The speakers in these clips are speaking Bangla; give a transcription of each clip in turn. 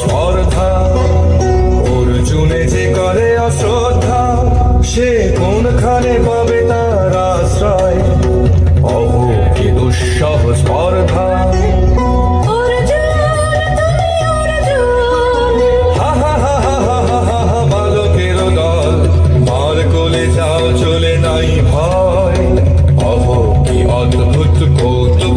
স্পর্ধা অর্জুনে যে করে অশ্রদ্ধা, সে কোনখানে পাবে তার আশ্রয়? অহো কি দুঃসহ স্পর্ধা। হা হা হা হা হা হা হা হা, বালকের দল মার কোলে যাও, চলে নাই ভয়। অহো কি অদ্ভুত কৌতুক।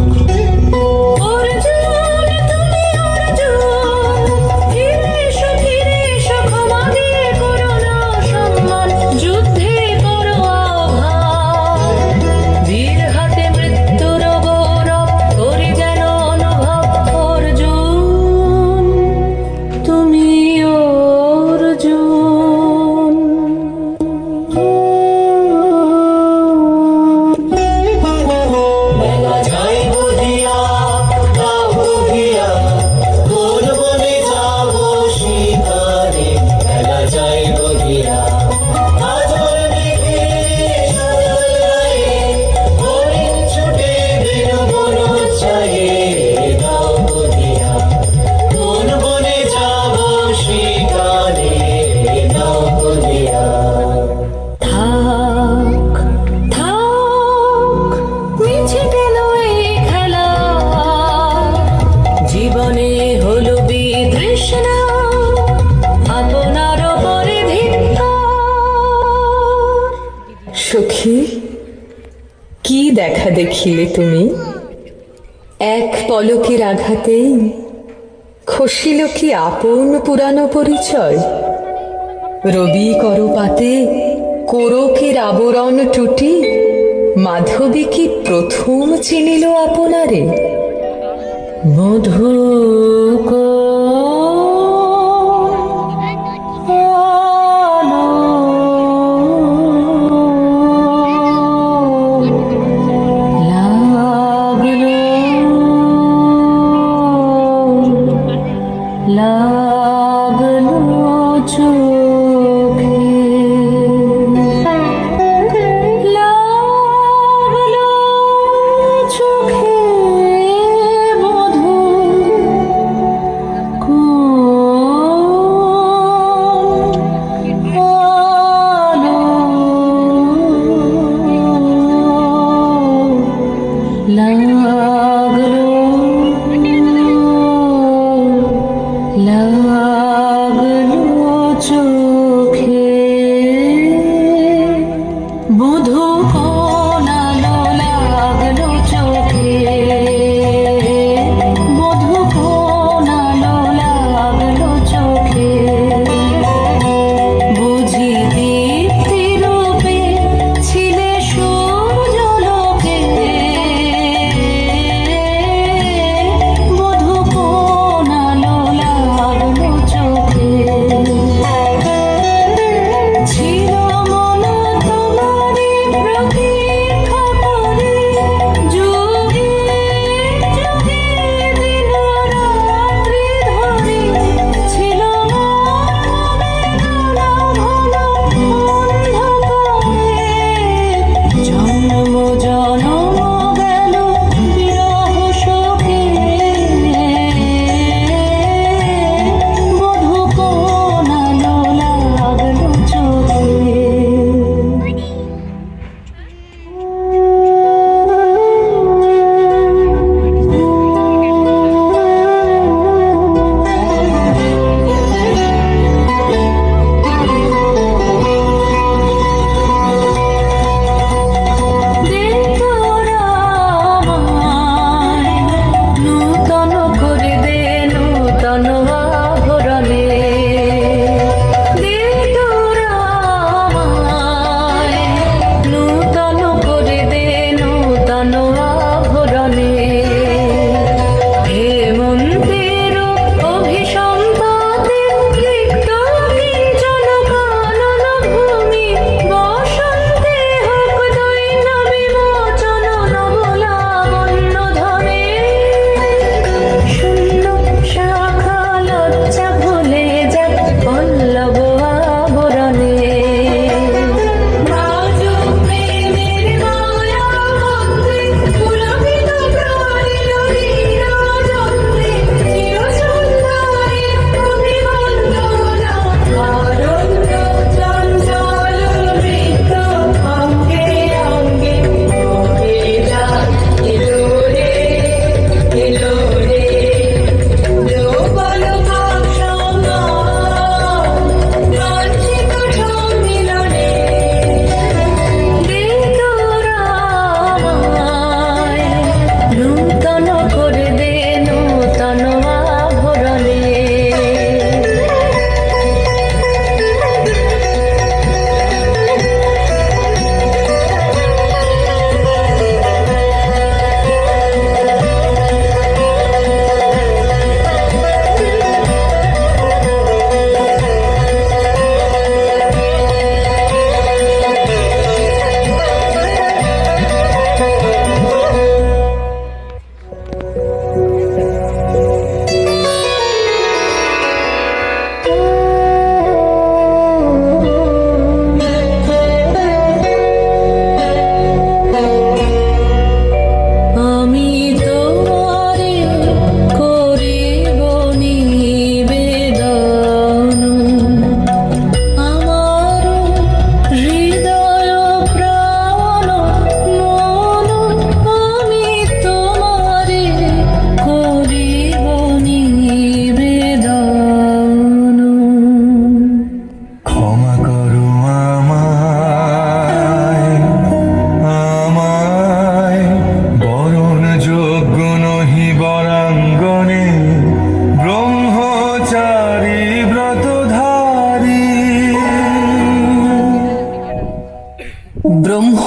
সখী, কি দেখা দেখিলে তুমি? এক পলকের আঘাতেই খসিল কি আপন পুরানো পরিচয়? রবি করপাতে কোরকের আবরণ টুটি, মাধবী কি প্রথম চিনিল আপনারে? মধু লাগলো চোখে, লাগলো চোখে মধু লাগলো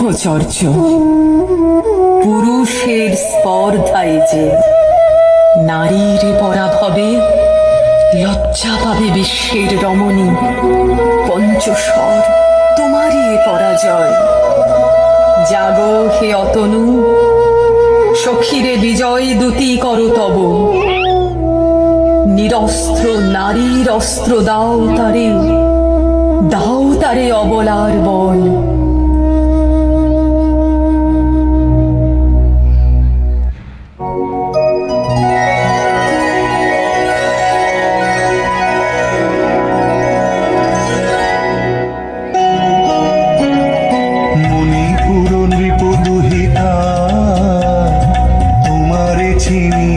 ব্রহ্মচর্য, পুরুষের স্পর্ধায় যে নারীর পরাভবে লজ্জা পাবে বিশ্বের রমণী। পঞ্চস্বর তোমারই এ পরাজয়। জাগো হে অতনু, সখীরে বিজয় দূতি করো তব। নিরস্ত্র নারীর অস্ত্র দাও তারে, দাও তারে অবলার বল। মণিপুর নৃপদুহিতা তোমারে চিনি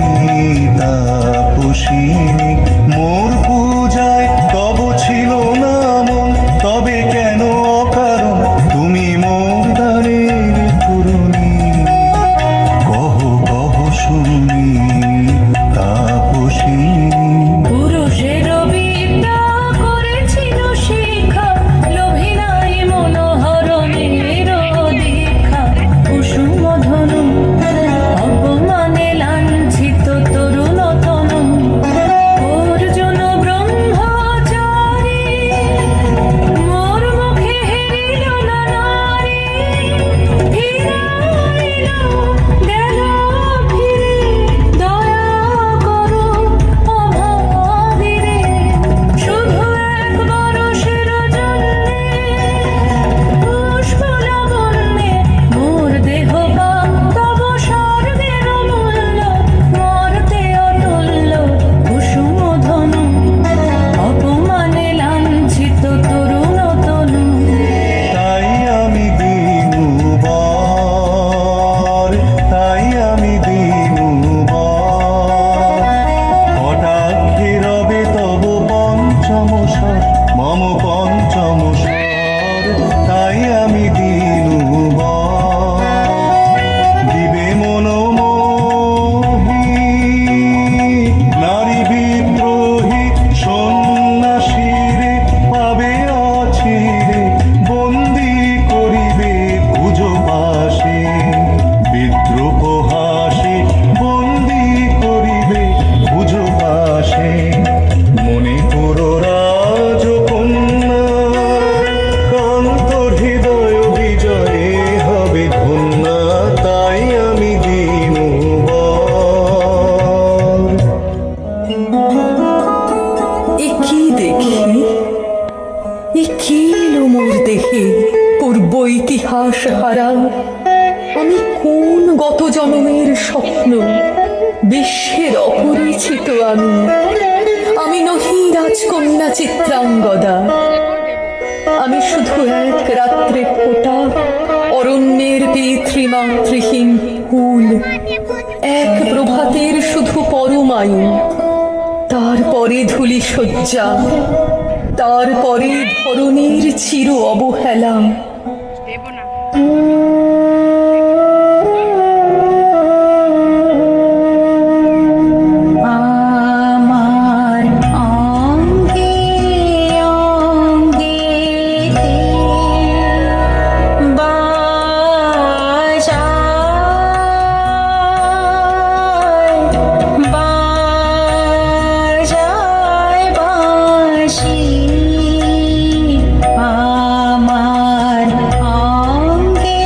তাপসিনী, মোর পূজায় তব ছিল না মন, তবে কেন অকারণ তুমি মোর দ্বারের তরুণী। কহ কহ শুনি তাপসিনী। পুরুষের বিদ্যা করেছিল শিক্ষা, লোভী নাই মনোহরণের দীক্ষা। কুসুম ধনু অপমানে লাঞ্ছিত তরুণ তনু, অর্জুন ব্রহ্মচারী মোর মুখে হেরিল না নারী। ফিরাইল গেল ফিরে, দয়া করো অভাগীরে। শুধু এক বরষের জন্যে পুষ্প লাবণ্যে মোর দেহ বা তব স্বর্গের মূল্য। মর্তে অতুল্য কুসুম ধনু, অপমানে লাঞ্ছিত তরুণ তনু। তাই আমি দিনুবার, তাই আমি দিনুবার। কটাক্ষে রবে তব পঞ্চম স্বর, মম পঞ্চম স্বর। তাই আমি দিনুবার। দিবে মনোমোহী নারী বিদ্রোহী সন্ন্যাসীরে পাবে অচিরে, বন্দি করিবে পুজো পাশে। বিদ্রোহ হাসে বন্দি করিবে পুজো পাশে। মণিপুর রাজকন্যা কান্তর হৃদয় বিজয়ে হবে ধন্যা। তাই আমি দিনুবার। এ কি দেখি, এ কি এলো মোর দেহে পূর্ব ইতিহাস হারা। আমি কোন গত জন্মের স্বপ্ন, বিশ্বের অপরিচিত আমি। আমি নহি রাজকন্যা চিত্রাঙ্গদা, আমি শুধু এক রাত্রে ফোটা অরণ্যের পিতৃমাতৃহীন ফুল। এক প্রভাতের শুধু পরমায়ু, তারপরে ধূলি শয্যা, তারপরে ধরণীর চির অবহেলা। আমার অঙ্গে অঙ্গে বাজায় বাজায় বাঁশি। আমার অঙ্গে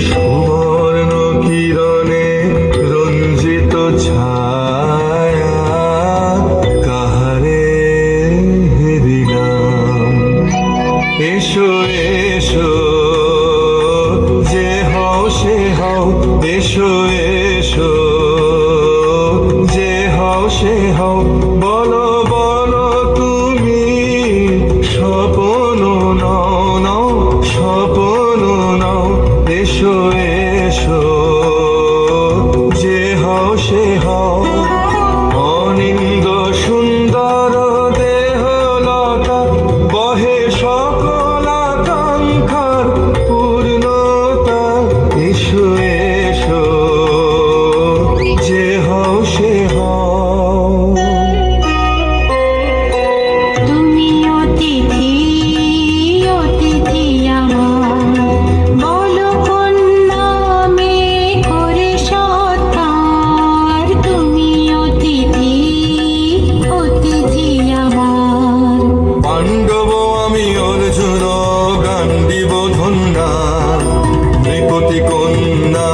সুবর্ণ কিরণে রঞ্জিত ছায়া কাহারে দিলাম। এসো এসো যে হও সে হও, এসো এসো যে হও সে হও, বলো বলো তুমি স্বপন নাও নাও, স্বপন নাও। এসো এসো যে হও সে হও, অনিন্দ সুন্দর দেহ লতা বহে সকল আকাঙ্ক্ষার পূর্ণতা। এসো এসো যে হও সে হও। তুমি অতিথি অতিথি আমার, বলো কোন নামে করে সৎকার। তুমি অতিথি অতিথি আমার। পাণ্ডব আমি অর্জুন গান্ডীব ধন্যা নৃপতি কন্যা।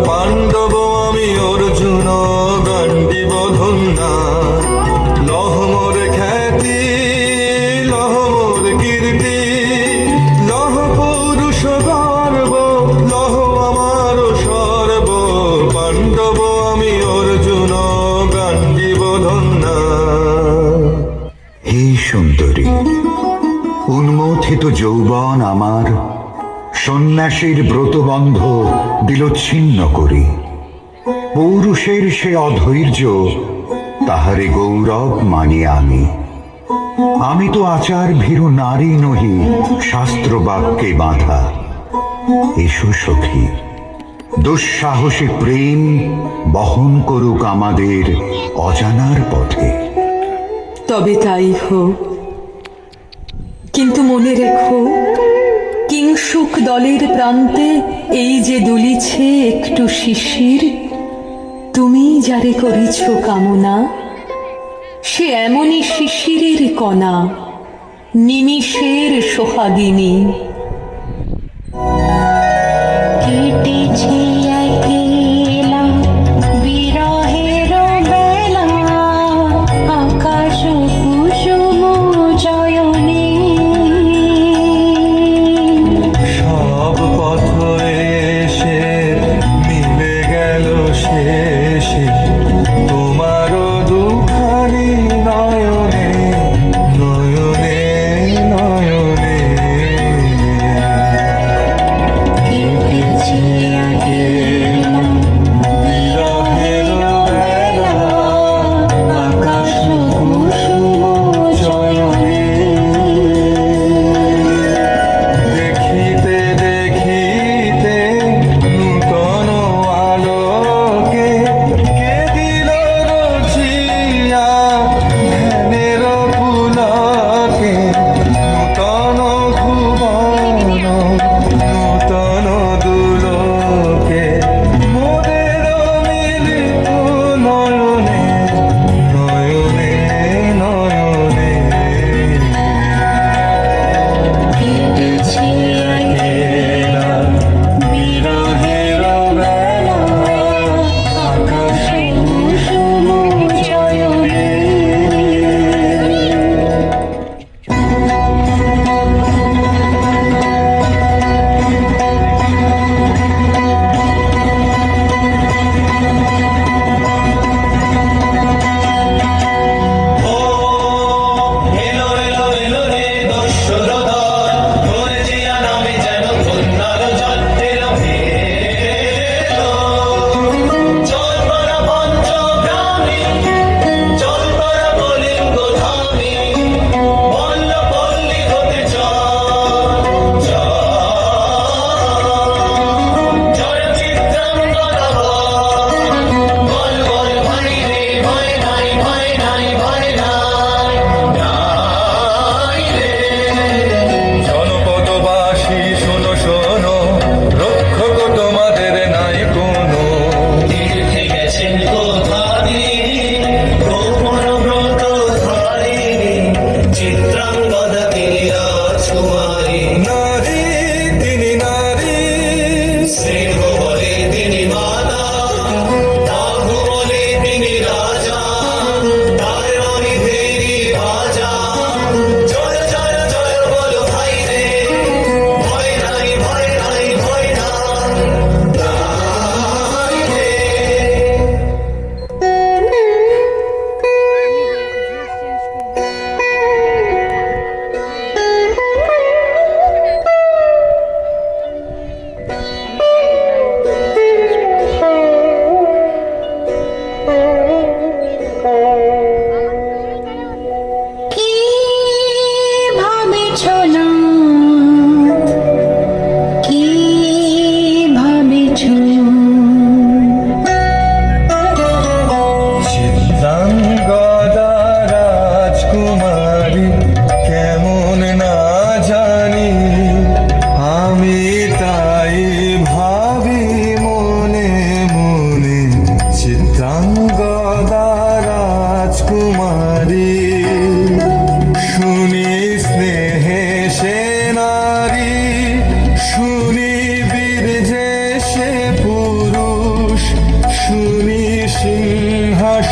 পাণ্ডব আমি অর্জুন গান্ডীব ধন্যা। লহ মোর খ্যাতি লহ মোর কীর্তি, লহ পৌরুষ গর্ব, লহ আমার সর্ব। পাণ্ডব আমি অর্জুন গান্ডীব ধন্যা। হে সুন্দরী, উন্মথিত যৌবন আমার সন্ন্যাসীর ব্রতবন্ধ দিল ছিন্ন করি। পৌরুষের সে অধৈর্য তাহারে গৌরব মানি আমি। আমি তো আচার ভীরু নারী নহি, শাস্ত্র বাক্যে বাঁধা। এসো সখী, দুঃসাহসী প্রেম বহন করুক আমাদের অজানার পথে। তবে তাই হোক, কিন্তু মনে রেখো কিংসুক দলের প্রান্তে এই যে দুলিছে একটু শিশির, তুমি যারে করিছ কামনা সে এমনই শিশিরের কণা, নিমিষের সোহাগিনী। কেটেছে একলা বিরহের বেলা, আকাশ কুসুম চয়নে। সব পথ এসে মিলে গেল শেষে তোমার দুখানি নয়নে নয়নে নয়নে। কেটেছে একলা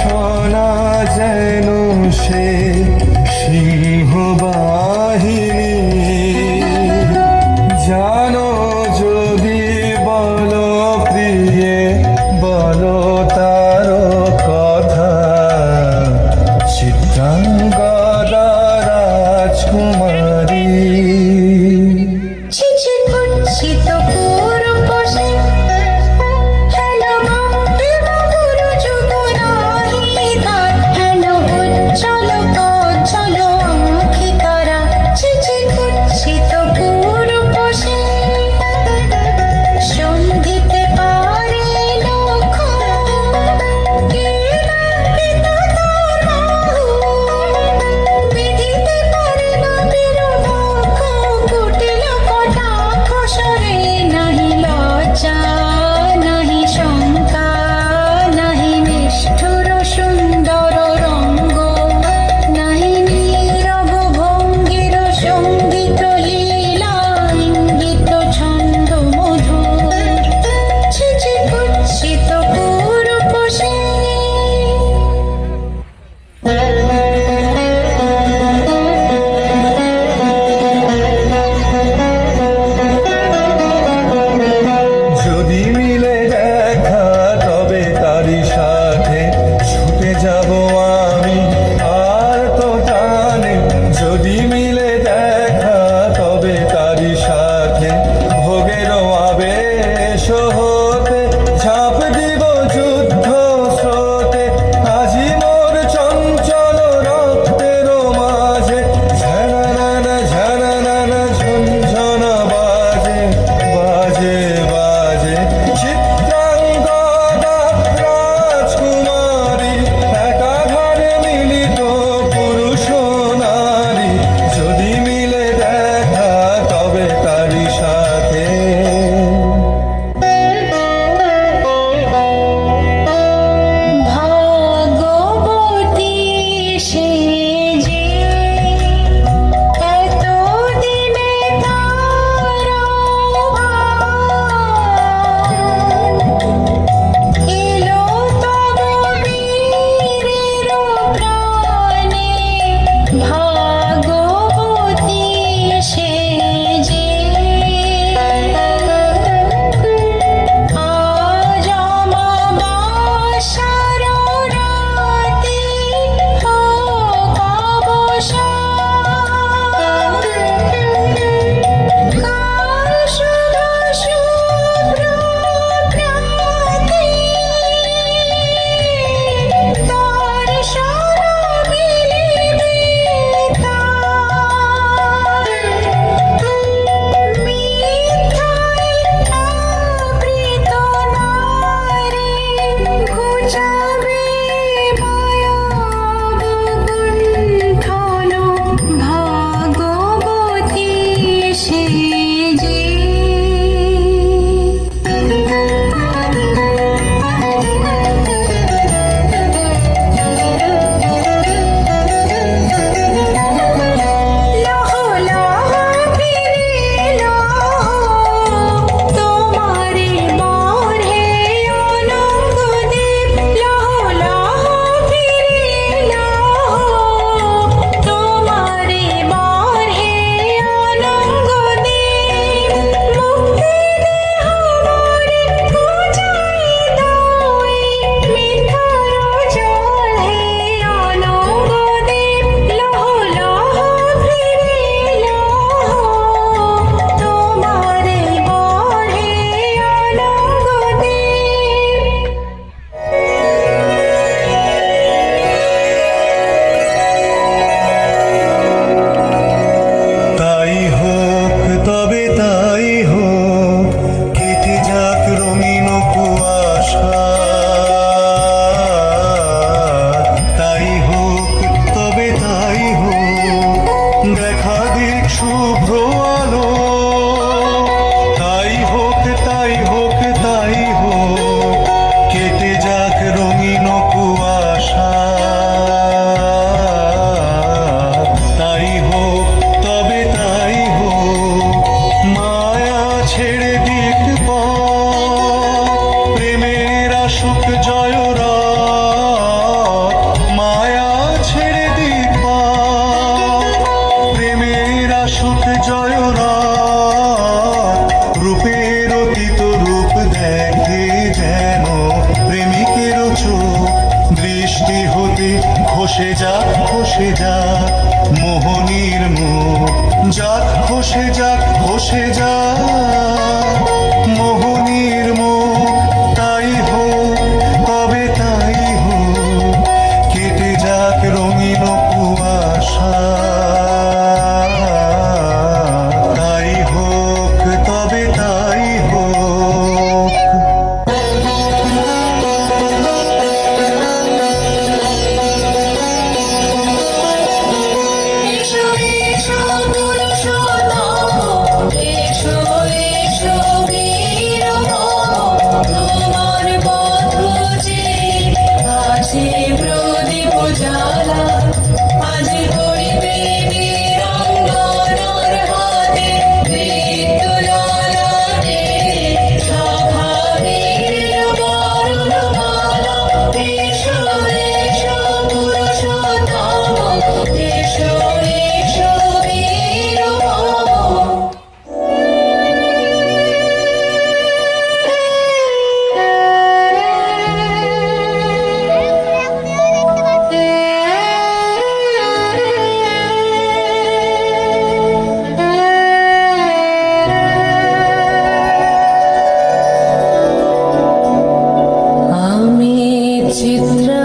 শোনা যেন সে সিংহ বাহিনী জানো যদি বলো প্রিয়ে বলো তার কথা চিত্রাঙ্গদা রাজকুমারী ছিছি কুৎসিত পুরুষে হেন ভক্তি মধুর যুগ নাহি তার হেন উজ্জ্বল কজ্জ্বল আঁখি তারা ছিছি কুৎসিত পুরুষে সন্ধিতে পারে লক্ষ্য কে না পিতা তার বাহু বিধিতে পারে না বীরবক্ষ কুটিল কটাক্ষ সরে নাহি লজ্জা নাহি শঙ্কা নাহি নিষ্ঠুর সুন্দর রঙ্গ নাহি নীরব ভঙ্গির সঙ্গীত লীলা ইঙ্গিত ছন্দ মধুর ছিছি কুৎসিত পুরুষে যদি মিলে দেখা তবে তারই সাথে ছুটে যাব আমি আর তো টানে যদি মিলে দেখা তবে তারই সাথে ভোগের আবেশ হতে ঝাঁপ দিব যুদ্ধ স্রোতে আজি মোর চঞ্চল রক্তের মাঝে ঝানানা ঝানানা ঝনঝন বাজে বাজে বাজে চিত্রাঙ্গদা রাজকুমারী একাধারে মিলিত পুরুষ নারী যদি মিলে দেখা তবে তারই সাথে চিত্রাঙ্গদা,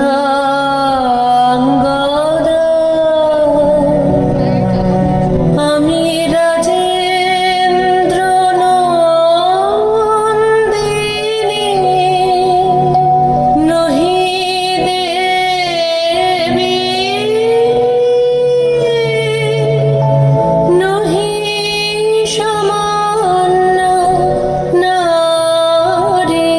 আমি রাজেন্দ্র নন্দিনী, নহি দেবী, নহি সামান্য নারী।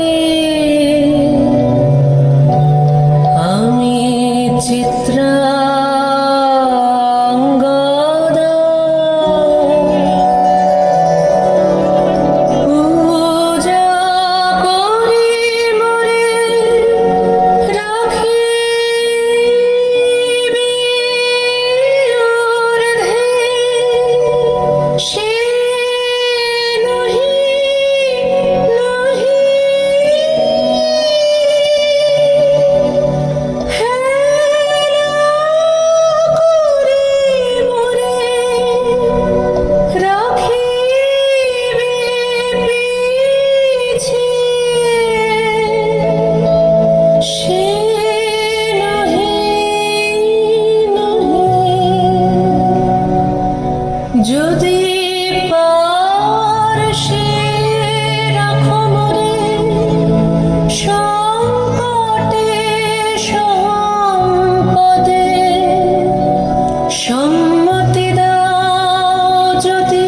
আমি চিত্রাঙ্গদা, পূজা করি মোরে রাখিবি ঊর্ধ্বে, সে নহি নহি হেলা করি মোরে রাখিবি পিছে, সে নহি নহি। যদি পারশে রাখো মোরে সংকটে সম্পদে, সম্মতি দাও যদি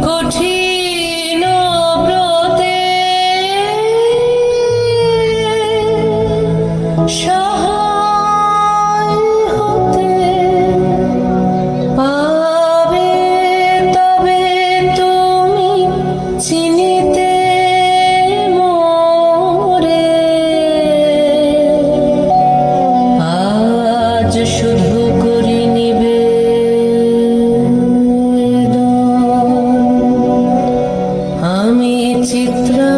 কঠিন ব্রতে, সহায় হতে পাবে তবে তুমি চিনিতে মোরে। আজ শুধু করি নিবেদন, আমি চিত্রা